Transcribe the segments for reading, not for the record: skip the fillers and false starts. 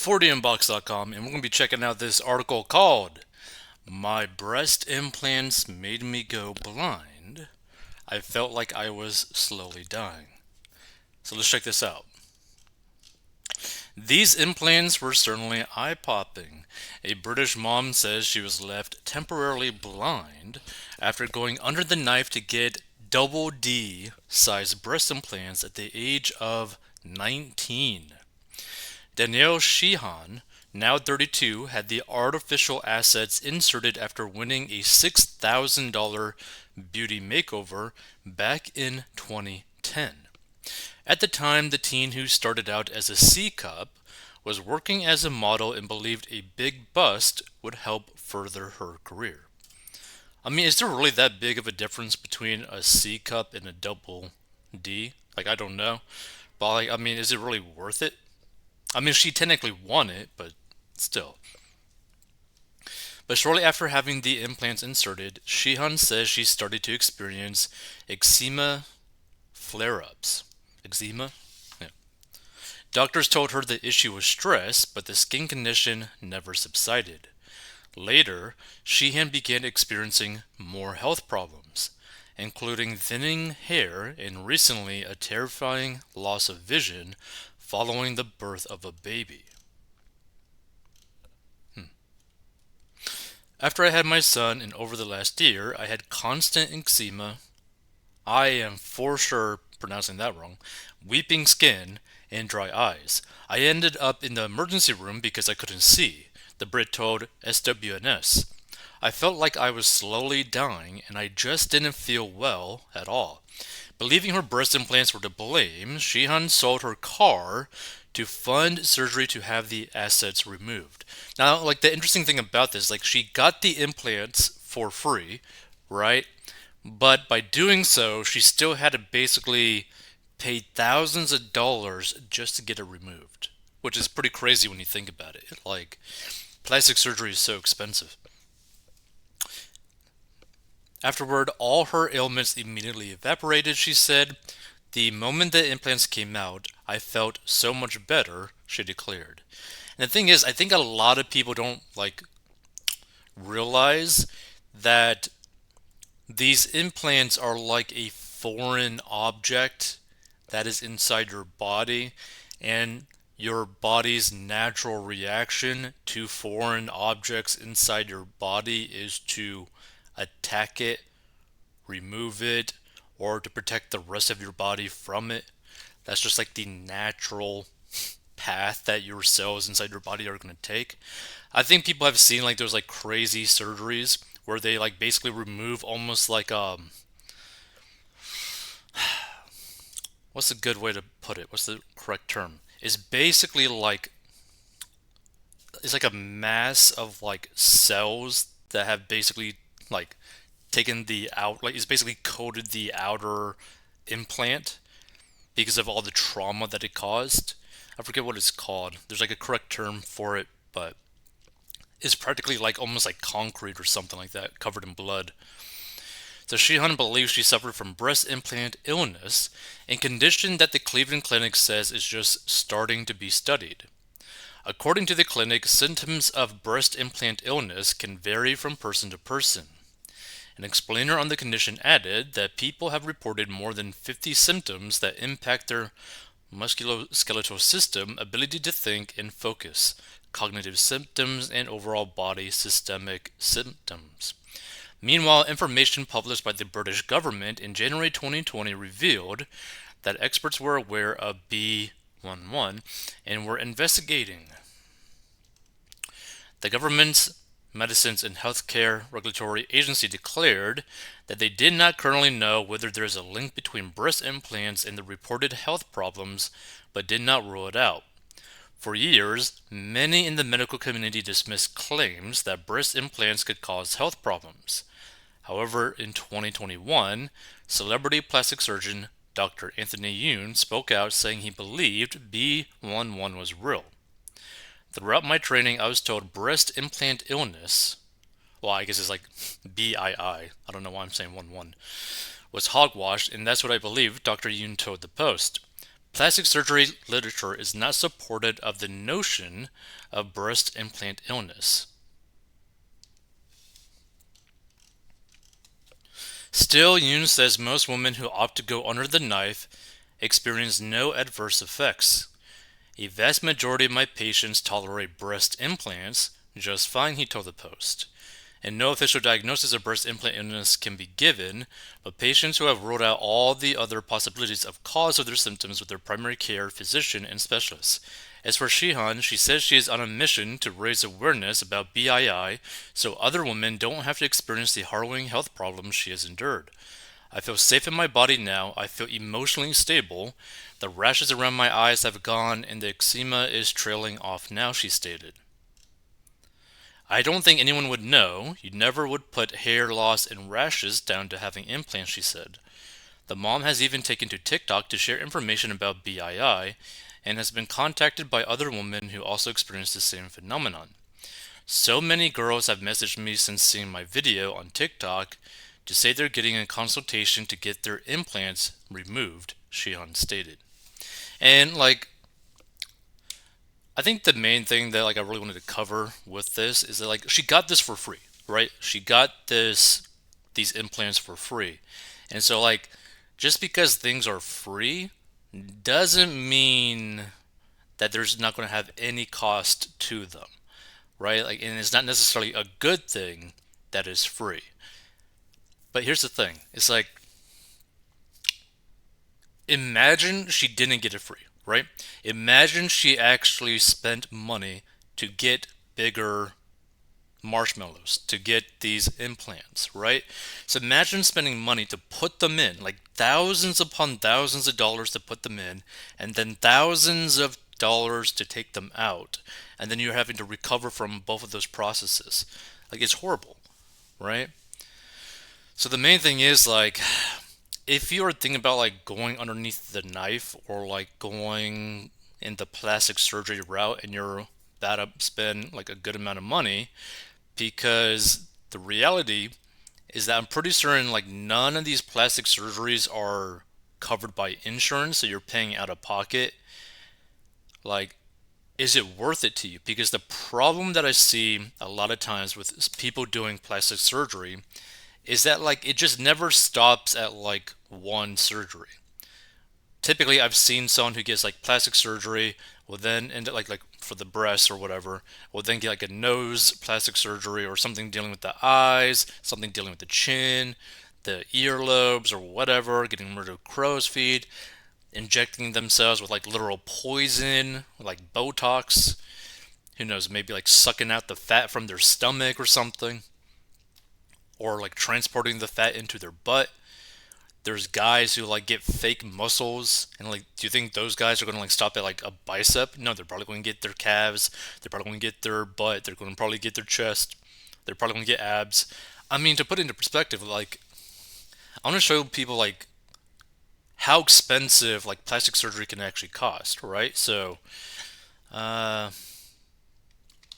40inbox.com, and we're going to be checking out this article called My Breast Implants Made Me Go Blind. I felt like I was slowly dying. So let's check this out. These implants were certainly eye-popping. A British mom says she was left temporarily blind after going under the knife to get double D size breast implants at the age of 19. Danielle Sheehan, now 32, had the artificial assets inserted after winning a $6,000 beauty makeover back in 2010. At the time, the teen, who started out as a C cup, was working as a model and believed a big bust would help further her career. I mean, is there really that big of a difference between a C cup and a double D? Like, I don't know. But, like, I mean, is it really worth it? I mean, she technically won it, but still. But shortly after having the implants inserted, Sheehan says she started to experience eczema flare ups. Eczema? Yeah. Doctors told her the issue was stress, but the skin condition never subsided. Later, Sheehan began experiencing more health problems, including thinning hair and recently a terrifying loss of vision following the birth of a baby. After I had my son, and over the last year, I had constant eczema. I am for sure pronouncing that wrong. Weeping skin and dry eyes. I ended up in the emergency room because I couldn't see, the Brit told SWNS. I felt like I was slowly dying and I just didn't feel well at all. Believing her breast implants were to blame, Sheehan sold her car to fund surgery to have the assets removed. Now, like, the interesting thing about this, like, she got the implants for free, right? But by doing so, she still had to basically pay thousands of dollars just to get it removed, which is pretty crazy when you think about it. Like, plastic surgery is so expensive. Afterward, all her ailments immediately evaporated, she said. The moment the implants came out, I felt so much better, she declared. And the thing is, I think a lot of people don't realize that these implants are like a foreign object that is inside your body, and your body's natural reaction to foreign objects inside your body is to attack it, remove it, or to protect the rest of your body from it. That's just like the natural path that your cells inside your body are going to take. I think people have seen like those like crazy surgeries where they like basically remove almost like what's a good way to put it? What's the correct term? It's basically like it's like a mass of like cells that have basically like taken the out like it's basically coated the outer implant because of all the trauma that it caused. I forget what it's called. There's like a correct term for it, but it's practically like almost like concrete or something like that, covered in blood. So Sheehan believes she suffered from breast implant illness, a condition that the Cleveland Clinic says is just starting to be studied. According to the clinic, symptoms of breast implant illness can vary from person to person. An explainer on the condition added that people have reported more than 50 symptoms that impact their musculoskeletal system, ability to think and focus, cognitive symptoms, and overall body systemic symptoms. Meanwhile, information published by the British government in January 2020 revealed that experts were aware of B11 and were investigating. The government's Medicines and Healthcare Regulatory Agency declared that they did not currently know whether there is a link between breast implants and the reported health problems, but did not rule it out. For years, many in the medical community dismissed claims that breast implants could cause health problems. However, in 2021, celebrity plastic surgeon Dr. Anthony Yoon spoke out saying he believed B11 was real. Throughout my training, I was told breast implant illness, well, I guess it's like BII, I don't know why I'm saying 1-1, was hogwash, and that's what I believed, Dr. Yoon told the Post. Plastic surgery literature is not supportive of the notion of breast implant illness. Still, Yoon says most women who opt to go under the knife experience no adverse effects. A vast majority of my patients tolerate breast implants just fine, he told the Post. And no official diagnosis of breast implant illness can be given, but patients who have ruled out all the other possibilities of cause of their symptoms with their primary care physician and specialists. As for Shihan, she says she is on a mission to raise awareness about BII so other women don't have to experience the harrowing health problems she has endured. I feel safe in my body now. I feel emotionally stable. The rashes around my eyes have gone and the eczema is trailing off now, she stated. I don't think anyone would know. You never would put hair loss and rashes down to having implants, she said. The mom has even taken to TikTok to share information about BII and has been contacted by other women who also experienced the same phenomenon. So many girls have messaged me since seeing my video on TikTok to say they're getting a consultation to get their implants removed, Shihan stated. And I think the main thing that I really wanted to cover with this is that she got this for free, right? She got these implants for free. And so just because things are free doesn't mean that there's not going to have any cost to them, right? And it's not necessarily a good thing that is free. But here's the thing. It's imagine she didn't get it free, right? Imagine she actually spent money to get bigger marshmallows, to get these implants, right? So imagine spending money to put them in, like thousands upon thousands of dollars to put them in, and then thousands of dollars to take them out. And then you're having to recover from both of those processes. It's horrible, right? So the main thing is if you're thinking about going underneath the knife or going in the plastic surgery route and you're about to spend a good amount of money, because the reality is that I'm pretty certain none of these plastic surgeries are covered by insurance, so you're paying out of pocket. Like, is it worth it to you? Because the problem that I see a lot of times with people doing plastic surgery is that it just never stops at one surgery. Typically, I've seen someone who gets plastic surgery will then end up for the breast or whatever, will then get a nose plastic surgery or something dealing with the eyes, something dealing with the chin, the earlobes or whatever, getting rid of crow's feet, injecting themselves with literal poison, Botox. Who knows, maybe sucking out the fat from their stomach or something, or transporting the fat into their butt. There's guys who get fake muscles, and do you think those guys are going to stop at a bicep? No, they're probably going to get their calves, they're probably going to get their butt, they're going to probably get their chest, they're probably going to get abs. I mean, to put it into perspective, I want to show people how expensive plastic surgery can actually cost, right? So uh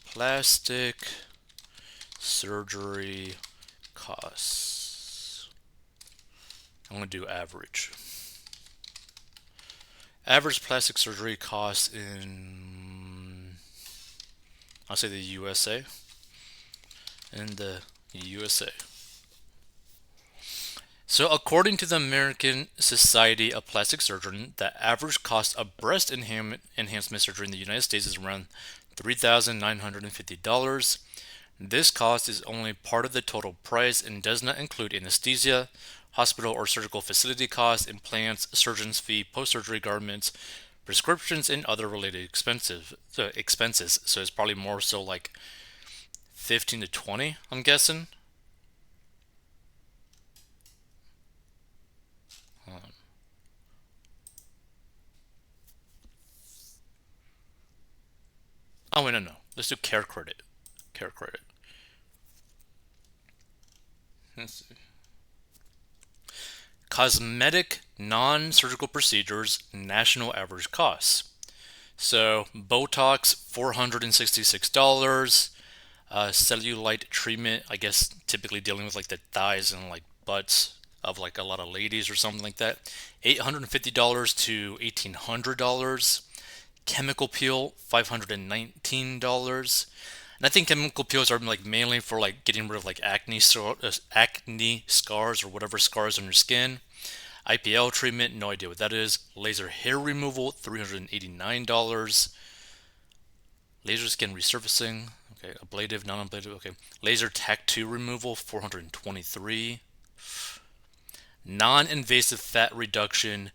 plastic surgery costs. I'm going to do average. Average plastic surgery costs in, I'll say the USA. In the USA. So, according to the American Society of Plastic Surgeons, the average cost of breast enhancement surgery in the United States is around $3,950. This cost is only part of the total price and does not include anesthesia, hospital or surgical facility costs, implants, surgeon's fee, post-surgery garments, prescriptions, and other related expenses. So it's probably more so 15 to 20, I'm guessing. Oh wait, no, no. Let's do care credit. Care credit. Let's see. Cosmetic non-surgical procedures national average costs. So Botox $466. Cellulite treatment, I guess typically dealing with the thighs and butts, of like a lot of ladies or something like that. $850 to $1,800. Chemical peel, $519. And I think chemical peels are like mainly for like getting rid of like acne scars or whatever scars on your skin. IPL treatment, no idea what that is. Laser hair removal, $389. Laser skin resurfacing, okay. Ablative, non-ablative, okay. Laser tattoo removal, 423. Non-invasive fat reduction,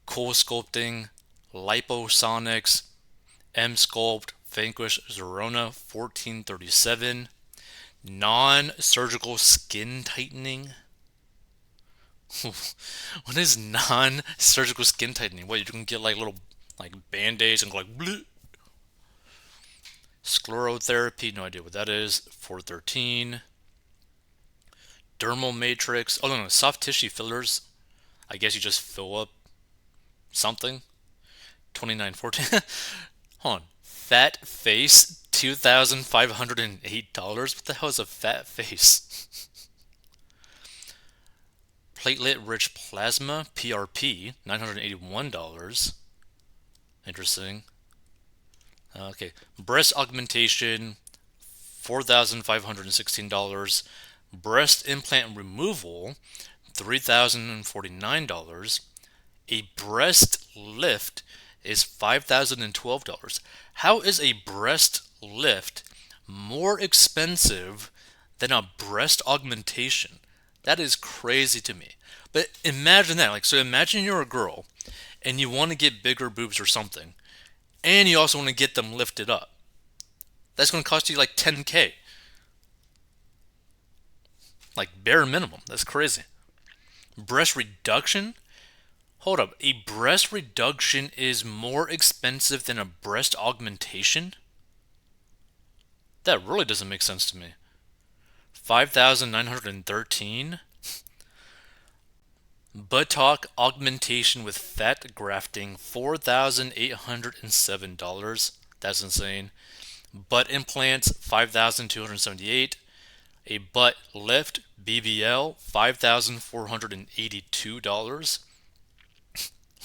cool sculpting, liposonics, M-Sculpt, Vanquish, Zerona, 1437. Non-surgical skin tightening. What is non-surgical skin tightening? What, you can get like little like band-aids and go like bleh. Sclerotherapy, no idea what that is, 413. Dermal matrix, oh no, soft tissue fillers. I guess you just fill up something. 2914. Hold on. Fat face, $2,508. What the hell is a fat face? Platelet rich plasma, PRP, $981. Interesting. Okay. Breast augmentation, $4,516. Breast implant removal, $3,049. A breast lift is $5,012. How is a breast lift more expensive than a breast augmentation? That is crazy to me. But imagine that. Like, so imagine you're a girl and you want to get bigger boobs or something, and you also want to get them lifted up. That's going to cost you like 10K. Like, bare minimum. That's crazy. Breast reduction? Hold up. A breast reduction is more expensive than a breast augmentation? That really doesn't make sense to me. 5,913. Buttock augmentation with fat grafting, $4,807. That's insane. Butt implants, $5,278. A butt lift, BBL, $5,482.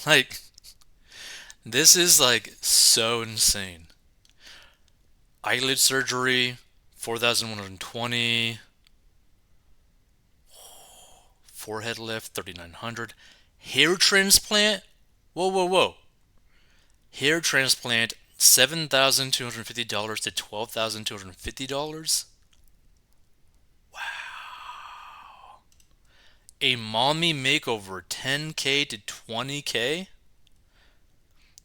Like, this is like so insane. Eyelid surgery, 4,120. Forehead lift, 3,900. Hair transplant? Whoa, whoa, whoa. Hair transplant, $7,250 to $12,250. A mommy makeover, 10K to 20K?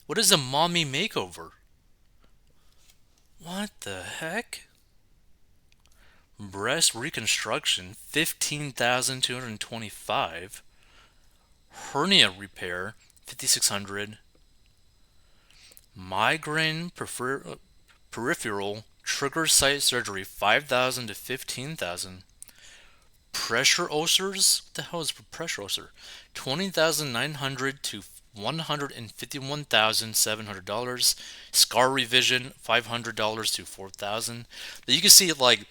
What is a mommy makeover? What the heck? Breast reconstruction, 15,225. Hernia repair, 5,600. Migraine peripheral trigger site surgery, 5,000 to 15,000. Pressure ulcers? What the hell is pressure ulcer? 20,900 to $151,700. Scar revision, $500 to 4,000. But you can see like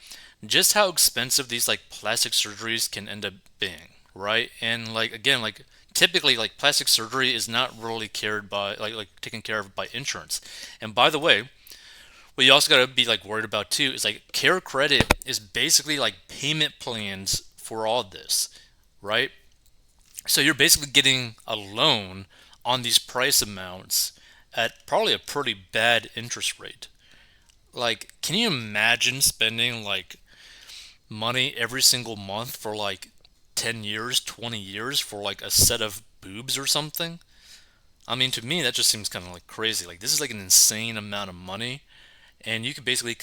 just how expensive these like plastic surgeries can end up being, right? And like again, like typically like plastic surgery is not really cared by like taken care of by insurance. And by the way, what you also gotta be like worried about too is like Care Credit is basically like payment plans for all this, right? So you're basically getting a loan on these price amounts at probably a pretty bad interest rate. Like, can you imagine spending like money every single month for like 10 years, 20 years for like a set of boobs or something? I mean, to me, that just seems kind of like crazy. Like, this is like an insane amount of money, and you could basically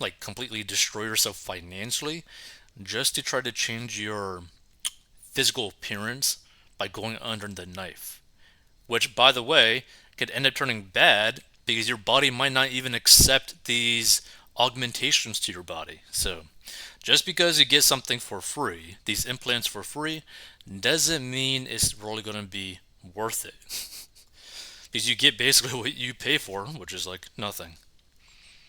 like completely destroy yourself financially just to try to change your physical appearance by going under the knife. Which, by the way, could end up turning bad because your body might not even accept these augmentations to your body. So, just because you get something for free, these implants for free, doesn't mean it's really going to be worth it. Because you get basically what you pay for, which is like nothing.